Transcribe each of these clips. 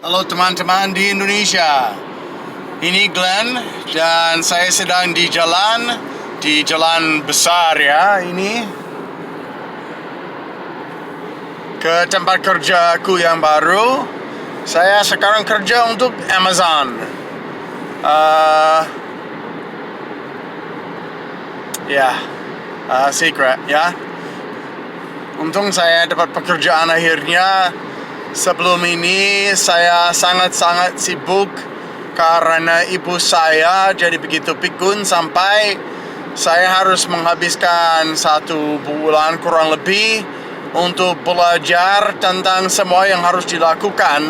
Halo teman-teman di Indonesia. Ini Glenn dan saya sedang di jalan besar ya ini ke tempat kerjaku yang baru. Saya sekarang kerja untuk Amazon. Secret ya. Untung saya dapat pekerjaan akhirnya. Sebelum ini saya sangat-sangat sibuk karena ibu saya jadi begitu pikun sampai saya harus menghabiskan 1 bulan kurang lebih untuk belajar tentang semua yang harus dilakukan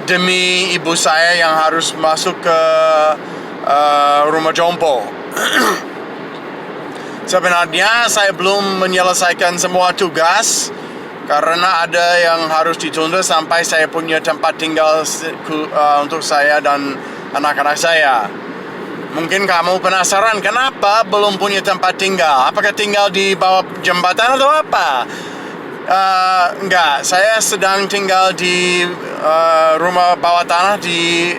demi ibu saya yang harus masuk ke rumah jompo. Sebenarnya saya belum menyelesaikan semua tugas karena ada yang harus ditunda sampai saya punya tempat tinggal untuk saya dan anak-anak saya. Mungkin kamu penasaran kenapa belum punya tempat tinggal? Apakah tinggal di bawah jembatan atau apa? Enggak, saya sedang tinggal di rumah bawah tanah di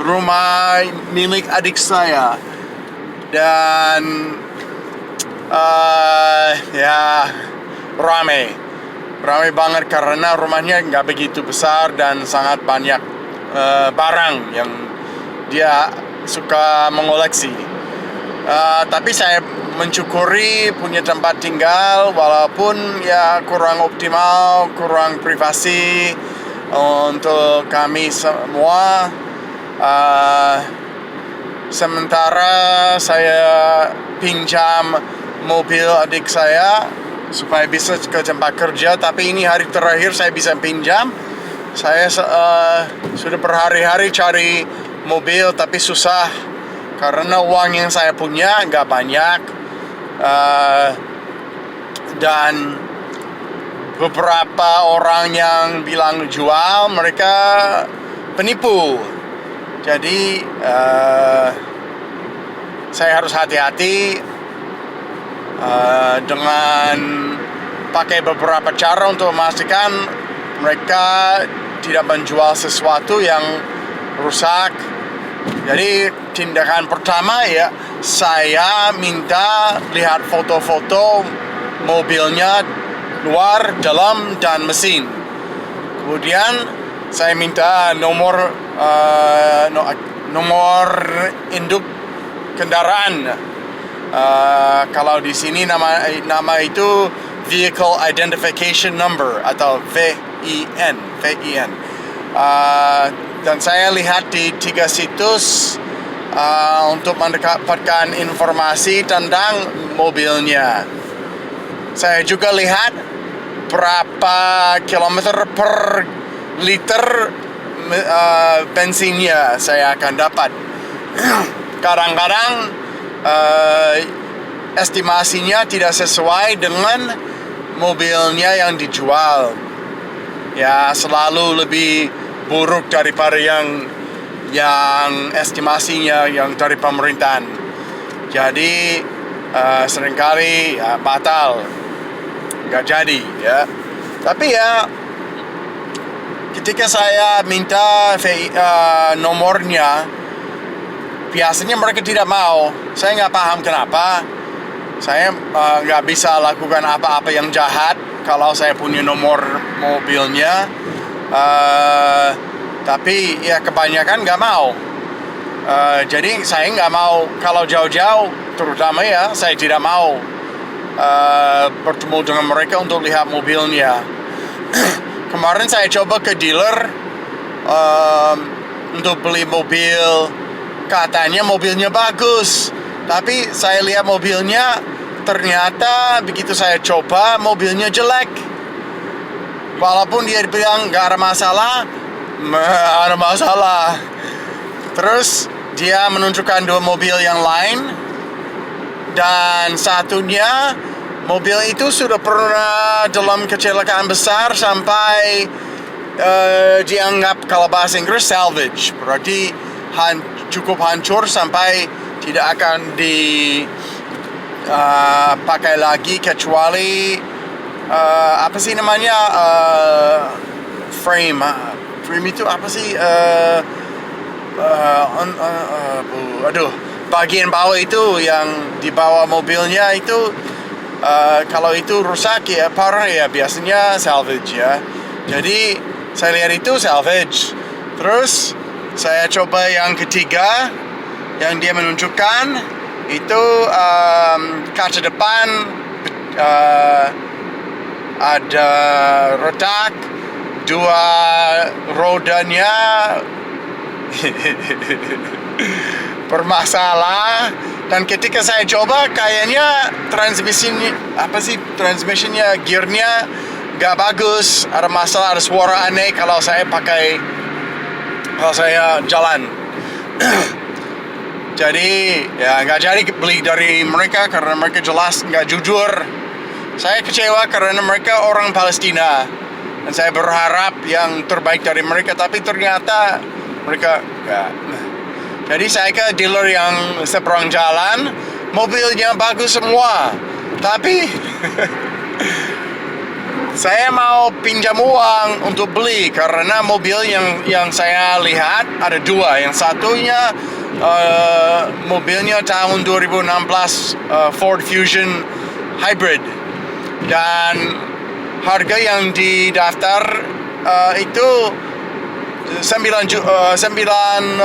rumah milik adik saya. Dan ramai banget karena rumahnya nggak begitu besar dan sangat banyak barang yang dia suka mengoleksi. Tapi saya mensyukuri punya tempat tinggal walaupun ya kurang optimal, kurang privasi untuk kami semua. Sementara saya pinjam mobil adik saya supaya bisa ke tempat kerja, tapi ini hari terakhir saya bisa pinjam. Saya sudah berhari-hari cari mobil tapi susah karena uang yang saya punya nggak banyak, dan beberapa orang yang bilang jual mereka penipu. Jadi saya harus hati-hati dengan pakai beberapa cara untuk memastikan mereka tidak menjual sesuatu yang rusak. Jadi tindakan pertama ya, saya minta lihat foto-foto mobilnya luar, dalam, dan mesin. Kemudian saya minta nomor induk kendaraan. Kalau di sini nama itu Vehicle Identification Number atau VIN. Dan saya lihat di 3 situs untuk mendapatkan informasi tentang mobilnya. Saya juga lihat berapa kilometer per liter bensinnya saya akan dapat. Kadang-kadang estimasinya tidak sesuai dengan mobilnya yang dijual. Ya, selalu lebih buruk daripada yang estimasinya yang dari pemerintahan. Jadi seringkali batal, nggak jadi ya. Tapi ya ketika saya minta nomornya, biasanya mereka tidak mau. Saya nggak paham kenapa. Saya nggak bisa lakukan apa-apa yang jahat kalau saya punya nomor mobilnya. Tapi ya kebanyakan nggak mau. Jadi saya nggak mau kalau jauh-jauh, terutama ya saya tidak mau bertemu dengan mereka untuk lihat mobilnya. Kemarin saya coba ke dealer untuk beli mobil. Katanya mobilnya bagus, tapi saya lihat mobilnya ternyata begitu saya coba mobilnya jelek. Walaupun dia bilang nggak ada masalah, ada masalah. Terus dia menunjukkan 2 mobil yang lain, dan satunya mobil itu sudah pernah dalam kecelakaan besar sampai dianggap kalau bahasa Inggris salvage, berarti cukup hancur sampai tidak akan dipakai lagi kecuali apa sih namanya, Trim itu apa sih? Bagian bawah itu yang di bawah mobilnya itu kalau itu rusak ya parah ya, biasanya salvage ya. Jadi saya lihat itu salvage. Terus saya coba yang ketiga yang dia menunjukkan itu kaca depan ada retak, dua rodanya bermasalah, dan ketika saya coba kayaknya transmisinya gearnya gak bagus, ada masalah, ada suara aneh kalau saya jalan. Jadi ya nggak jadi beli dari mereka karena mereka jelas nggak jujur. Saya kecewa karena mereka orang Palestina dan saya berharap yang terbaik dari mereka, tapi ternyata mereka nggak. Jadi saya ke dealer yang seberang jalan, mobilnya bagus semua, tapi saya mau pinjam uang untuk beli karena mobil yang saya lihat ada dua. Yang satunya mobilnya tahun 2016 Ford Fusion Hybrid, dan harga yang didaftar itu $9.000.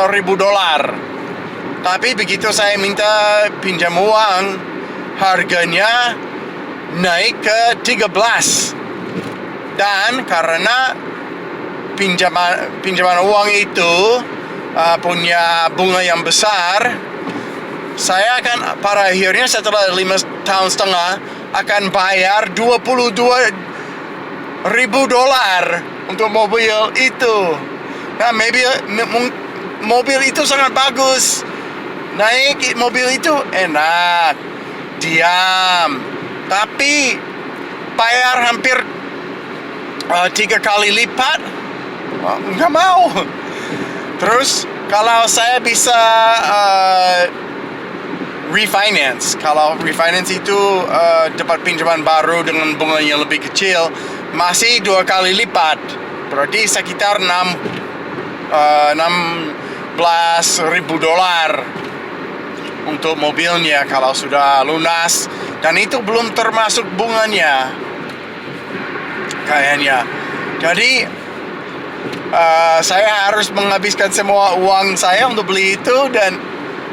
Tapi begitu saya minta pinjam uang, harganya naik ke 13. Dan karena pinjaman uang itu punya bunga yang besar, saya akan pada akhirnya setelah 5,5 tahun akan bayar $22,000 untuk mobil itu. Nah, mobil itu sangat bagus. Naik mobil itu enak, diam. Tapi bayar hampir 3 kali lipat, nggak mau. Terus kalau saya bisa refinance, kalau refinance itu dapat pinjaman baru dengan bunga yang lebih kecil, masih 2 kali lipat, berarti sekitar $16,000 untuk mobilnya kalau sudah lunas, dan itu belum termasuk bunganya kayaknya. Jadi saya harus menghabiskan semua uang saya untuk beli itu, dan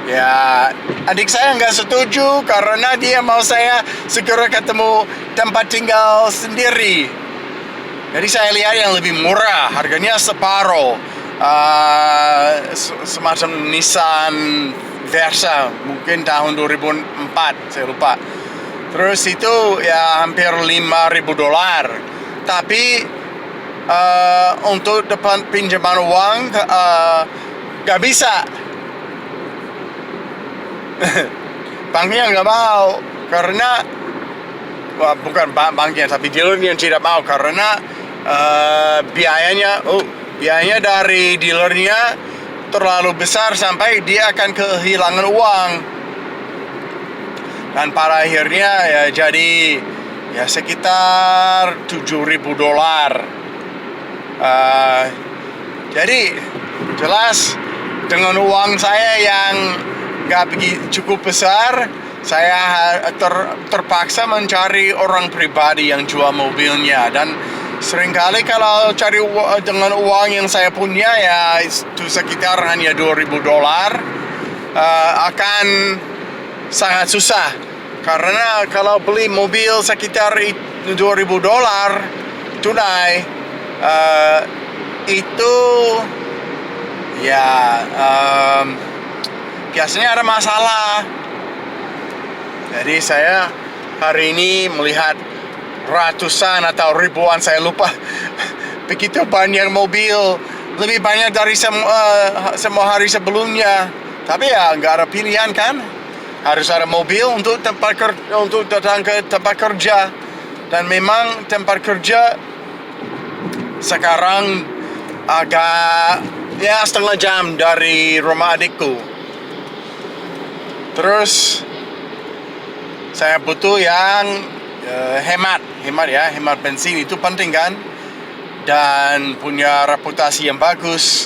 ya adik saya nggak setuju karena dia mau saya segera ketemu tempat tinggal sendiri. Jadi saya lihat yang lebih murah, harganya separuh, semacam Nissan Versa, mungkin tahun 2004, saya lupa. Terus itu ya hampir $5,000. Tapi untuk depan pinjaman uang gak bisa. Banknya nggak mau karena bukan banknya, tapi dealernya yang tidak mau karena biayanya dari dealernya terlalu besar sampai dia akan kehilangan uang. Dan pada akhirnya ya jadi ya sekitar $7,000. Jadi jelas dengan uang saya yang gak cukup besar, saya terpaksa mencari orang pribadi yang jual mobilnya. Dan seringkali kalau cari dengan uang yang saya punya ya itu sekitar hanya $2,000, akan sangat susah. Karena kalau beli mobil sekitar $2,000 tunai, itu ya biasanya ada masalah. Jadi saya hari ini melihat ratusan atau ribuan, saya lupa, begitu banyak mobil, lebih banyak dari semua hari sebelumnya. Tapi ya nggak ada pilihan kan, harus ada mobil untuk datang ke tempat kerja. Dan memang tempat kerja sekarang agak ya setengah jam dari rumah adikku. Terus saya butuh yang hemat bensin, itu penting kan. dan punya reputasi yang bagus.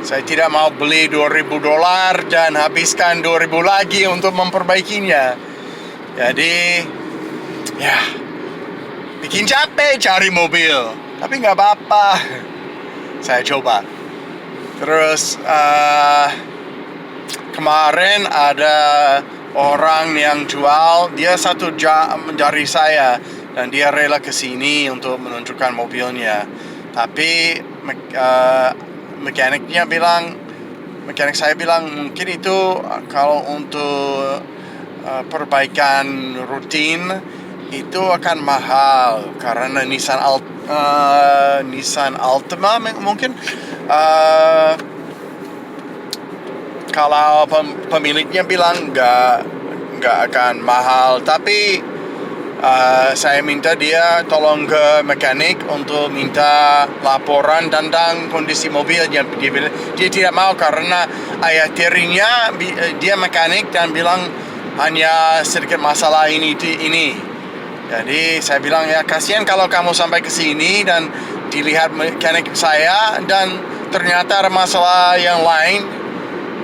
Saya tidak mau beli $2.000 dan habiskan 2.000 lagi untuk memperbaikinya. Jadi, ya, bikin capek cari mobil. Tapi nggak apa-apa. Saya coba. Terus, kemarin ada orang yang jual, dia 1 jam dari saya dan dia rela kesini untuk menunjukkan mobilnya. Tapi mekanik saya bilang mungkin itu kalau untuk perbaikan rutin itu akan mahal karena Nissan Altima mungkin kalau pemiliknya bilang nggak akan mahal, tapi saya minta dia tolong ke mekanik untuk minta laporan tentang kondisi mobilnya. Dia tidak mau karena ayah tirinya dia mekanik dan bilang hanya sedikit masalah ini. Jadi saya bilang ya kasihan kalau kamu sampai ke sini dan dilihat mekanik saya dan ternyata ada masalah yang lain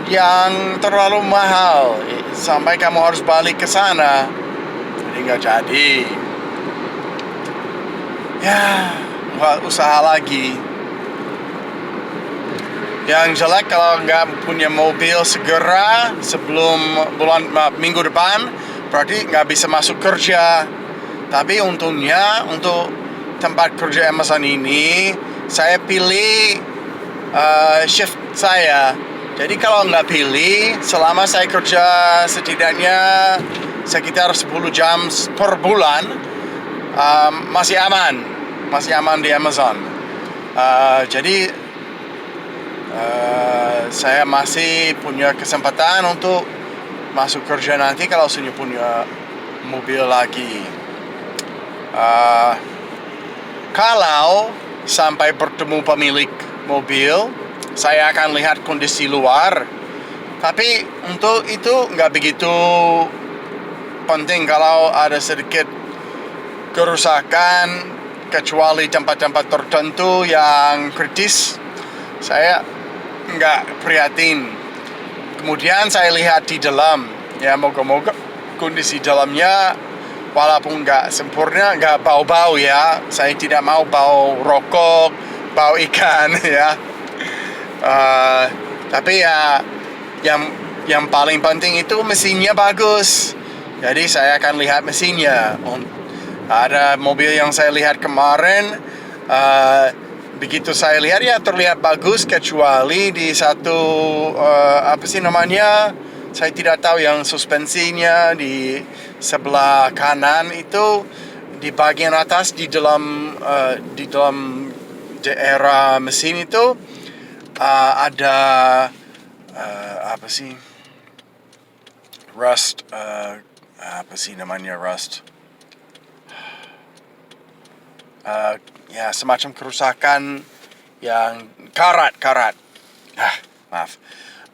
yang terlalu mahal sampai kamu harus balik ke sana. Jadi nggak jadi. Ya, nggak usaha lagi. Yang jelek kalau nggak punya mobil segera sebelum minggu depan, berarti nggak bisa masuk kerja. Tapi untungnya untuk tempat kerja Amazon ini, saya pilih shift saya. Jadi kalau nggak pilih, selama saya kerja setidaknya sekitar 10 jam per bulan, masih aman di Amazon. Jadi saya masih punya kesempatan untuk masuk kerja nanti kalau sudah punya mobil lagi. Kalau sampai bertemu pemilik mobil, saya akan lihat kondisi luar. Tapi untuk itu nggak begitu penting kalau ada sedikit kerusakan, kecuali tempat-tempat tertentu yang kritis. Saya nggak prihatin. Kemudian saya lihat di dalam, ya moga-moga kondisi dalamnya walaupun nggak sempurna, nggak bau-bau ya. Saya tidak mau bau rokok, bau ikan ya. Tapi ya yang paling penting itu mesinnya bagus. Jadi saya akan lihat mesinnya. Ada mobil yang saya lihat kemarin, begitu saya lihat ya terlihat bagus kecuali di satu saya tidak tahu yang suspensinya di sebelah kanan itu di bagian atas di dalam daerah mesin itu ada rust, rust, ya semacam kerusakan yang karat, maaf,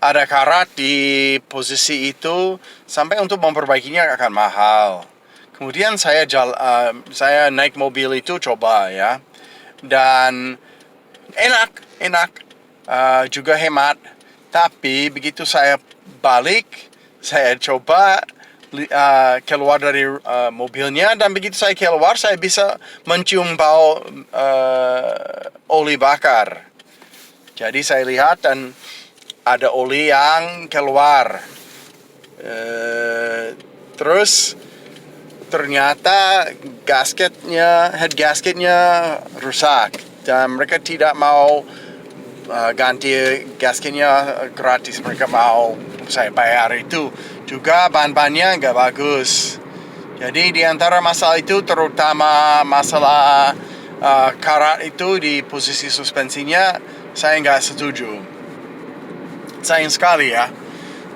ada karat di posisi itu sampai untuk memperbaikinya akan mahal. Kemudian saya naik mobil itu coba ya, dan enak, juga hemat. Tapi begitu saya balik, saya coba keluar dari mobilnya, dan begitu saya keluar saya bisa mencium bau oli bakar. Jadi saya lihat dan ada oli yang keluar. Terus ternyata head gasketnya rusak dan mereka tidak mau ganti gasketnya gratis. Mereka mau saya bayar itu. Juga ban-bannya nggak bagus. Jadi di antara masalah itu, terutama masalah karat itu di posisi suspensinya, saya nggak setuju. Sayang sekali ya.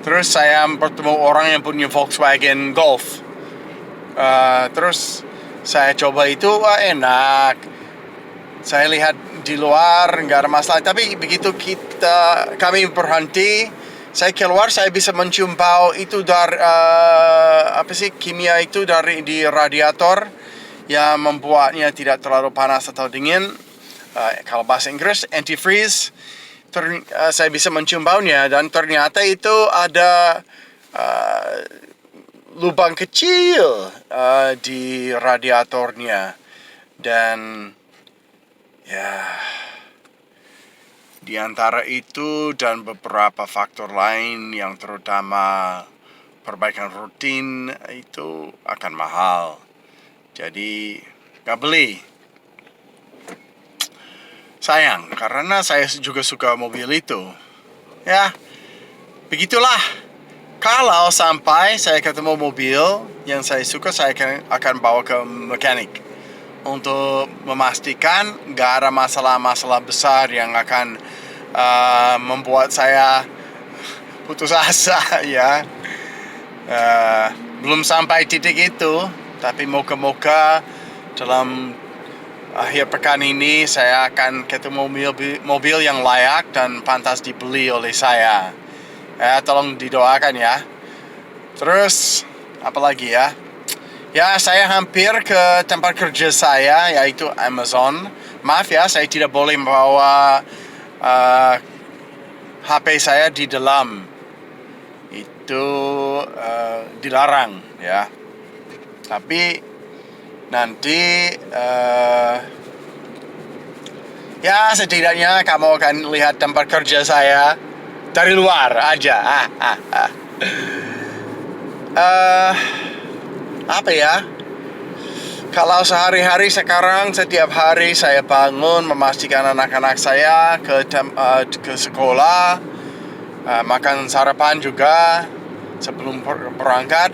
Terus saya bertemu orang yang punya Volkswagen Golf. Terus saya coba itu, enak. Saya lihat di luar nggak ada masalah. Tapi begitu kami berhenti, saya keluar, saya bisa mencium bau itu dari kimia itu di radiator yang membuatnya tidak terlalu panas atau dingin. Kalau bahasa Inggris antifreeze, saya bisa mencium baunya, dan ternyata itu ada lubang kecil di radiatornya. Dan ya, di antara itu dan beberapa faktor lain yang terutama perbaikan rutin itu akan mahal. Jadi gak beli. Sayang, karena saya juga suka mobil itu. Ya, begitulah. Kalau sampai saya ketemu mobil yang saya suka, saya akan bawa ke mekanik untuk memastikan gak ada masalah-masalah besar yang akan membuat saya putus asa ya. Belum sampai titik itu, tapi moga-moga dalam akhir pekan ini saya akan ketemu mobil yang layak dan pantas dibeli oleh saya. Tolong didoakan ya. Terus apa lagi ya? Ya, saya hampir ke tempat kerja saya, yaitu Amazon. Maaf ya, saya tidak boleh membawa HP saya di dalam. Itu dilarang ya. Tapi nanti ya setidaknya kamu akan lihat tempat kerja saya dari luar aja. Apa ya? Kalau sehari-hari sekarang, setiap hari saya bangun memastikan anak-anak saya ke sekolah, makan sarapan juga sebelum berangkat.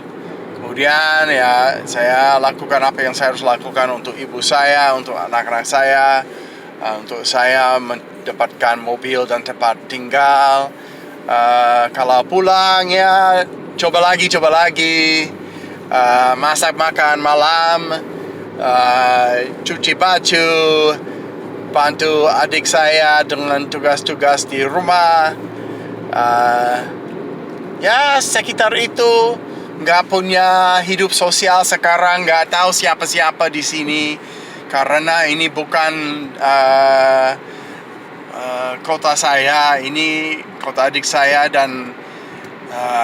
Kemudian ya saya lakukan apa yang saya harus lakukan untuk ibu saya, untuk anak-anak saya, untuk saya mendapatkan mobil dan tempat tinggal. Kalau pulang ya coba lagi, masak makan malam, cuci baju, bantu adik saya dengan tugas-tugas di rumah. Ya sekitar itu. Nggak punya hidup sosial sekarang, nggak tahu siapa-siapa di sini karena ini bukan kota saya, ini kota adik saya dan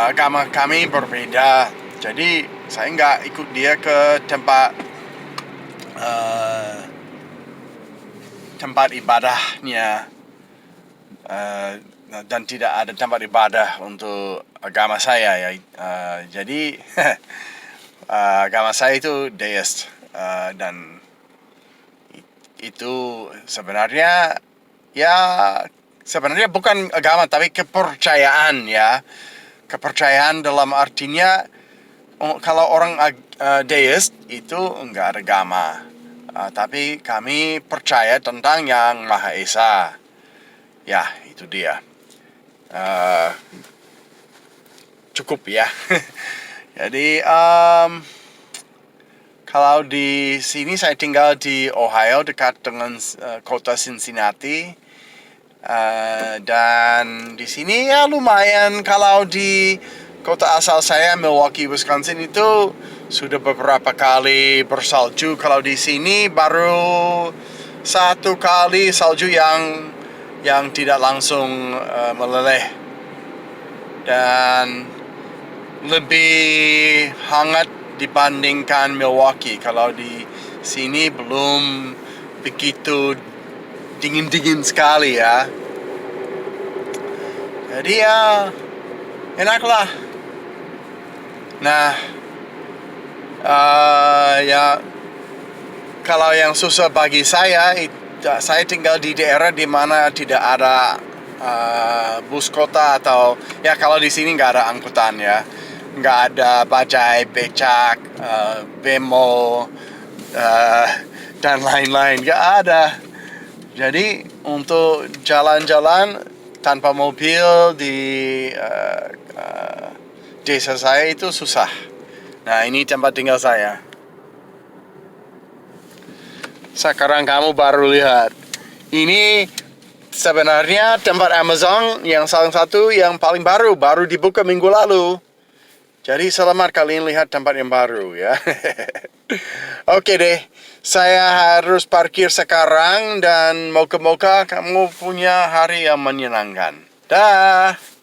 agama kami berbeda. Jadi saya nggak ikut dia ke tempat ibadahnya, dan tidak ada tempat ibadah untuk agama saya ya. Jadi agama saya itu deist, dan itu sebenarnya bukan agama tapi kepercayaan ya. Kepercayaan dalam artinya kalau orang deist itu enggak ada agama, tapi kami percaya tentang Yang Maha Esa. Ya, itu dia. Cukup ya. Jadi kalau di sini saya tinggal di Ohio dekat dengan kota Cincinnati, dan di sini ya lumayan. Kalau di kota asal saya Milwaukee, Wisconsin itu sudah beberapa kali bersalju. Kalau di sini baru satu kali salju yang tidak langsung meleleh dan lebih hangat dibandingkan Milwaukee. Kalau di sini belum begitu dingin sekali ya. Jadi ya enaklah. Nah, ya kalau yang susah bagi saya tinggal di daerah di mana tidak ada bus kota, atau ya kalau di sini nggak ada angkutan ya, nggak ada bajai, becak, bemo, dan lain-lain, nggak ada. Jadi untuk jalan-jalan tanpa mobil di desa saya itu susah. Nah, ini tempat tinggal saya. Sekarang kamu baru lihat. Ini sebenarnya tempat Amazon yang salah satu yang paling baru dibuka minggu lalu. Jadi selamat kalian lihat tempat yang baru ya. Oke deh, saya harus parkir sekarang dan moga-moga kamu punya hari yang menyenangkan. Dah.